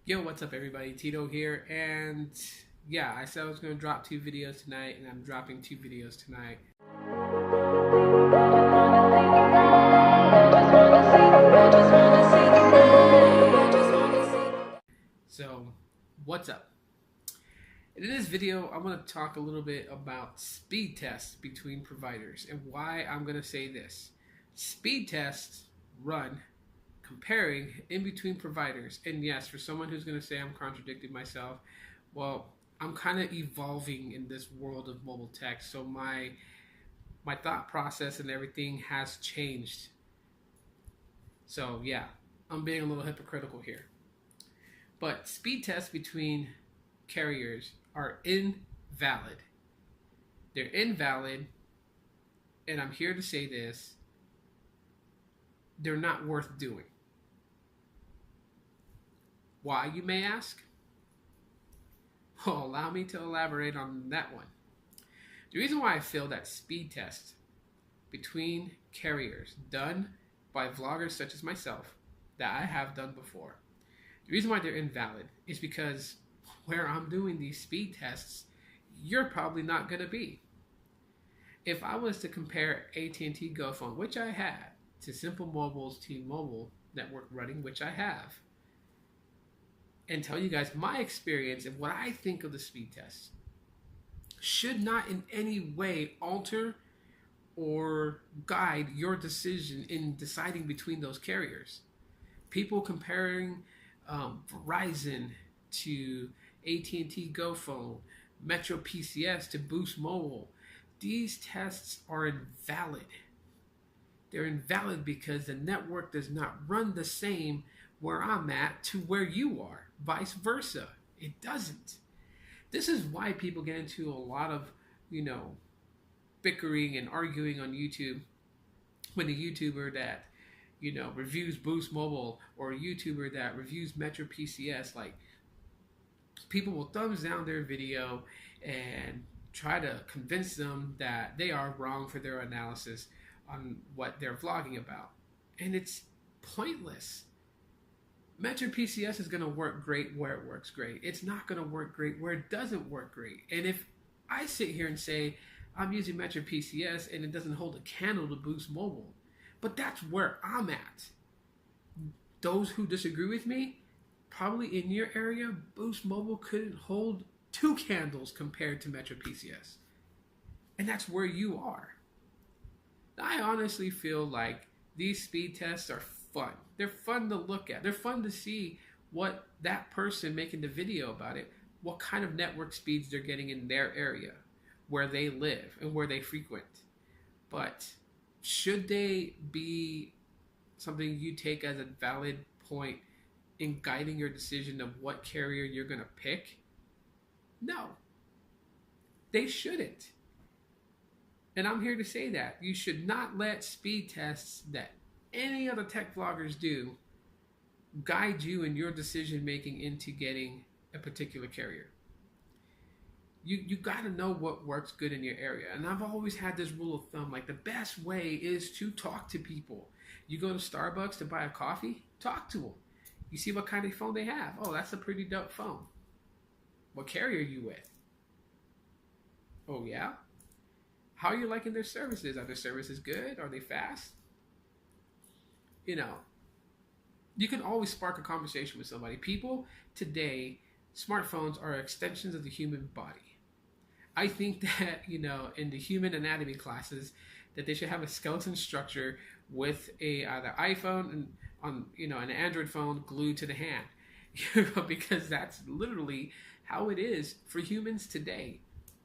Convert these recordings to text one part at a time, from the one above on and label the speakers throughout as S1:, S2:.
S1: Yo, what's up, everybody? Tito here, and yeah, I said I was going to drop two videos tonight, and I'm dropping two videos tonight. So, what's up? In this video, I'm going to talk a little bit about speed tests between providers and why I'm going to say this. Speed tests run comparing in between providers. And yes, for someone who's going to say I'm contradicting myself, well, I'm kind of evolving in this world of mobile tech. So my thought process and everything has changed. So yeah, I'm being a little hypocritical here. But speed tests between carriers are invalid. They're invalid, and I'm here to say this, they're not worth doing. Why, you may ask? Well, allow me to elaborate on that one. The reason why I feel that speed tests between carriers done by vloggers such as myself, that I have done before, the reason why they're invalid is because where I'm doing these speed tests, you're probably not going to be. If I was to compare At&t Go phone, which I had, to Simple Mobile's T-Mobile network running, which I have, and tell you guys my experience and what I think of the speed tests, should not in any way alter or guide your decision in deciding between those carriers. People comparing Verizon to At&t Go phone, Metro PCS to Boost Mobile, these tests are invalid. They're invalid because the network does not run the same where I'm at to where you are, vice versa. It doesn't. This is why people get into a lot of, bickering and arguing on YouTube when a YouTuber that, reviews Boost Mobile or a YouTuber that reviews Metro PCS, like, people will thumbs down their video and try to convince them that they are wrong for their analysis on what they're vlogging about. And it's pointless. Metro PCS is going to work great where it works great. It's not going to work great where it doesn't work great. And if I sit here and say I'm using Metro PCS and it doesn't hold a candle to Boost Mobile, but that's where I'm at. Those who disagree with me, probably in your area, Boost Mobile couldn't hold two candles compared to Metro PCS. And that's where you are. I honestly feel like these speed tests are fun. They're fun to look at. They're fun to see what that person making the video about it, what kind of network speeds they're getting in their area, where they live and where they frequent. But should they be something you take as a valid point in guiding your decision of what carrier you're going to pick? No. They shouldn't. And I'm here to say that you should not let speed tests that any other tech vloggers do guide you in your decision making into getting a particular carrier. You got to know what works good in your area. And I've always had this rule of thumb, like the best way is to talk to people. You go to Starbucks to buy a coffee, talk to them. You see what kind of phone they have. Oh, that's a pretty dope phone. What carrier are you with? Oh, yeah? How are you liking their services? Are their services good? Are they fast? You can always spark a conversation with somebody. People today, smartphones are extensions of the human body. I think that, in the human anatomy classes, that they should have a skeleton structure with either iPhone and an Android phone glued to the hand. Because that's literally how it is for humans today.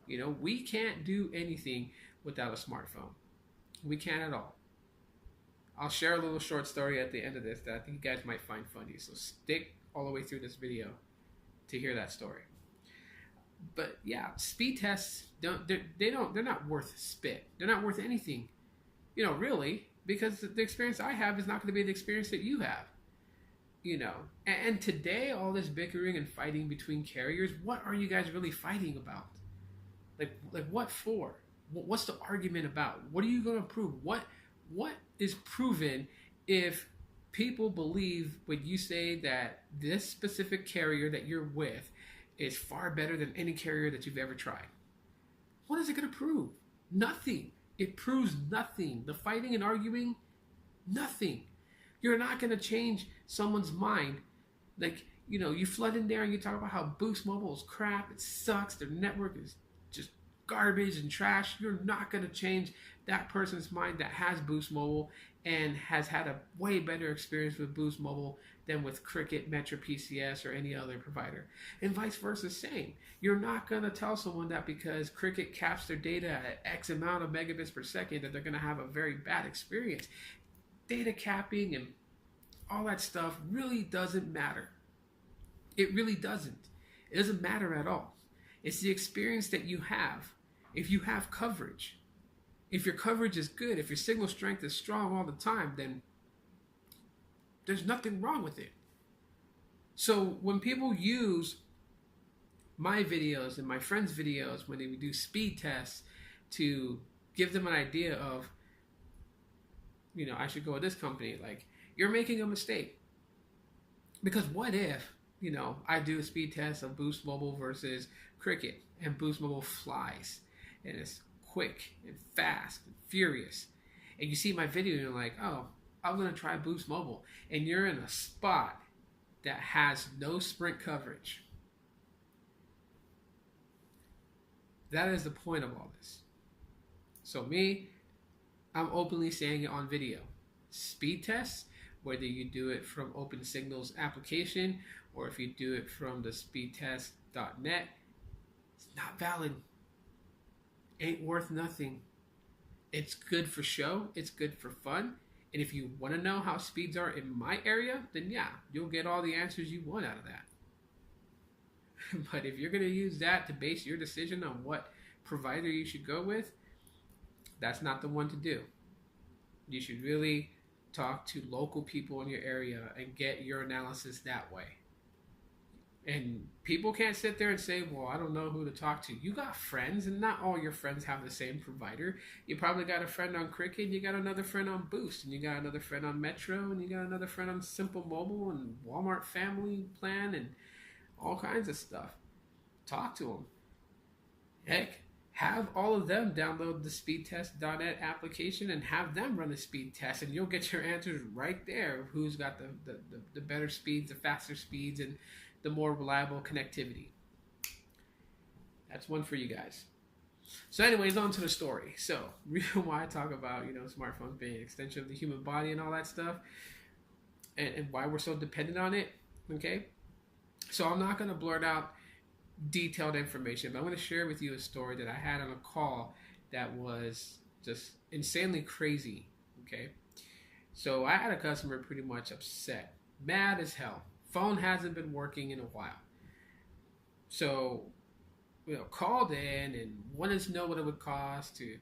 S1: We can't do anything without a smartphone. We can't at all. I'll share a little short story at the end of this that I think you guys might find funny. So stick all the way through this video to hear that story. But yeah, speed tests they're not worth spit. They're not worth anything. Really, because the experience I have is not going to be the experience that you have. And today, all this bickering and fighting between carriers, what are you guys really fighting about? Like what for? What's the argument about? What are you going to prove? What is proven if people believe when you say that this specific carrier that you're with is far better than any carrier that you've ever tried. What is it going to prove? Nothing. It proves nothing. The fighting and arguing, nothing. You're not going to change someone's mind. Like, you flood in there and you talk about how Boost Mobile is crap, it sucks, their network is just garbage and trash. You're not going to change that person's mind that has Boost Mobile and has had a way better experience with Boost Mobile than with Cricket, Metro PCS, or any other provider. And vice versa, same. You're not going to tell someone that because Cricket caps their data at X amount of megabits per second that they're going to have a very bad experience. Data capping and all that stuff really doesn't matter. It really doesn't. It doesn't matter at all. It's the experience that you have. If you have coverage, if your coverage is good, if your signal strength is strong all the time, then there's nothing wrong with it. So when people use my videos and my friends' videos when they do speed tests to give them an idea of, I should go with this company, like, you're making a mistake. Because what if, I do a speed test of Boost Mobile versus Cricket, and Boost Mobile flies, and it's quick and fast and furious, and you see my video and you're like, oh, I'm going to try Boost Mobile, and you're in a spot that has no Sprint coverage. That is the point of all this. So me, I'm openly saying it on video. Speed tests, whether you do it from Open Signal's application or if you do it from the speedtest.net, it's not valid. Ain't worth nothing. It's good for show. It's good for fun. And if you want to know how speeds are in my area, then yeah, you'll get all the answers you want out of that. But if you're going to use that to base your decision on what provider you should go with, that's not the one to do. You should really talk to local people in your area and get your analysis that way. And people can't sit there and say, well, I don't know who to talk to. You got friends, and not all your friends have the same provider. You probably got a friend on Cricket, and you got another friend on Boost, and you got another friend on Metro, and you got another friend on Simple Mobile and Walmart Family Plan and all kinds of stuff. Talk to them. Heck, have all of them download the speedtest.net application and have them run a speed test, and you'll get your answers right there of who's got the better speeds, the faster speeds, and the more reliable connectivity. That's one for you guys. So anyways, on to the story. So, reason why I talk about, smartphones being an extension of the human body and all that stuff, and why we're so dependent on it, okay? So I'm not going to blurt out detailed information, but I'm going to share with you a story that I had on a call that was just insanely crazy, okay? So I had a customer pretty much upset, mad as hell. Phone hasn't been working in a while. So, called in and wanted to know what it would cost to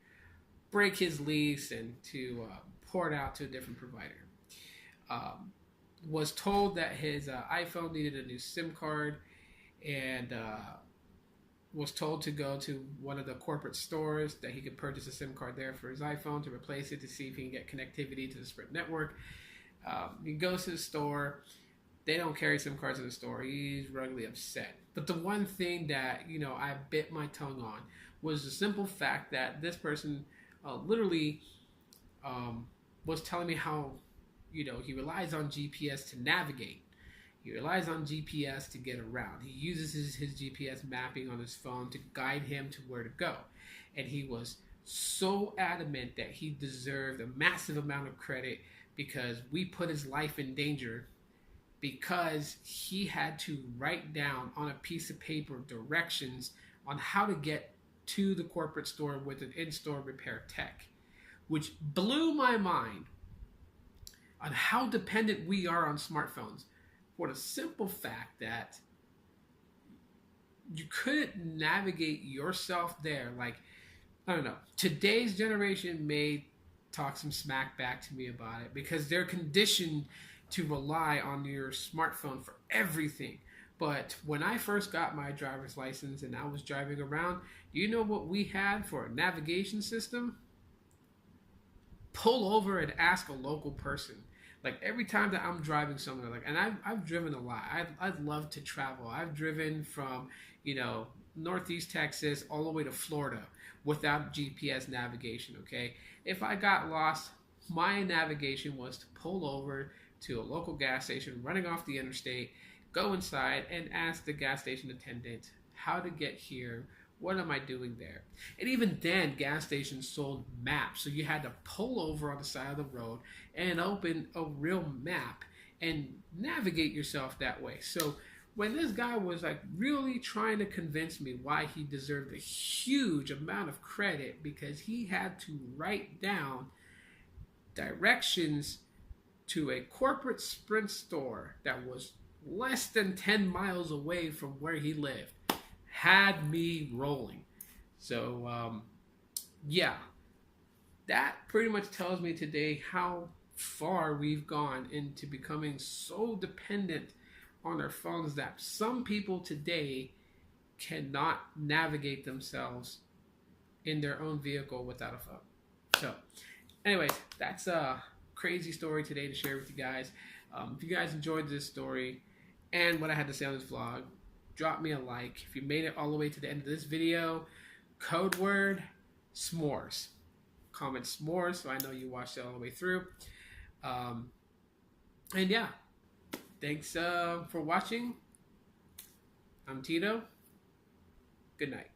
S1: break his lease and to port out to a different provider. Was told that his iPhone needed a new SIM card, and was told to go to one of the corporate stores that he could purchase a SIM card there for his iPhone to replace it to see if he can get connectivity to the Sprint network. He goes to the store. They don't carry SIM cards in the store. He's ruggedly upset. But the one thing that, I bit my tongue on was the simple fact that this person literally was telling me how, he relies on GPS to navigate. He relies on GPS to get around. He uses his GPS mapping on his phone to guide him to where to go. And he was so adamant that he deserved a massive amount of credit because we put his life in danger because he had to write down on a piece of paper directions on how to get to the corporate store with an in-store repair tech, which blew my mind on how dependent we are on smartphones for the simple fact that you couldn't navigate yourself there. Like, I don't know, today's generation may talk some smack back to me about it because they're conditioned to rely on your smartphone for everything. But when I first got my driver's license and I was driving around, do you know what we had for a navigation system? Pull over and ask a local person. Like every time that I'm driving somewhere, like, and I've driven a lot. I'd love to travel. I've driven from, you know, Northeast Texas all the way to Florida without GPS navigation. Okay, if I got lost, my navigation was to pull over to a local gas station, running off the interstate, go inside, and ask the gas station attendant how to get here. What am I doing there? And even then, gas stations sold maps. So you had to pull over on the side of the road and open a real map and navigate yourself that way. So when this guy was like really trying to convince me why he deserved a huge amount of credit because he had to write down directions to a corporate Sprint store that was less than 10 miles away from where he lived, had me rolling. So, yeah, that pretty much tells me today how far we've gone into becoming so dependent on our phones that some people today cannot navigate themselves in their own vehicle without a phone. So, anyways, that's a crazy story today to share with you guys. If you guys enjoyed this story and what I had to say on this vlog, drop me a like. If you made it all the way to the end of this video, code word s'mores. Comment s'mores so I know you watched it all the way through. And yeah, thanks for watching. I'm Tito. Good night.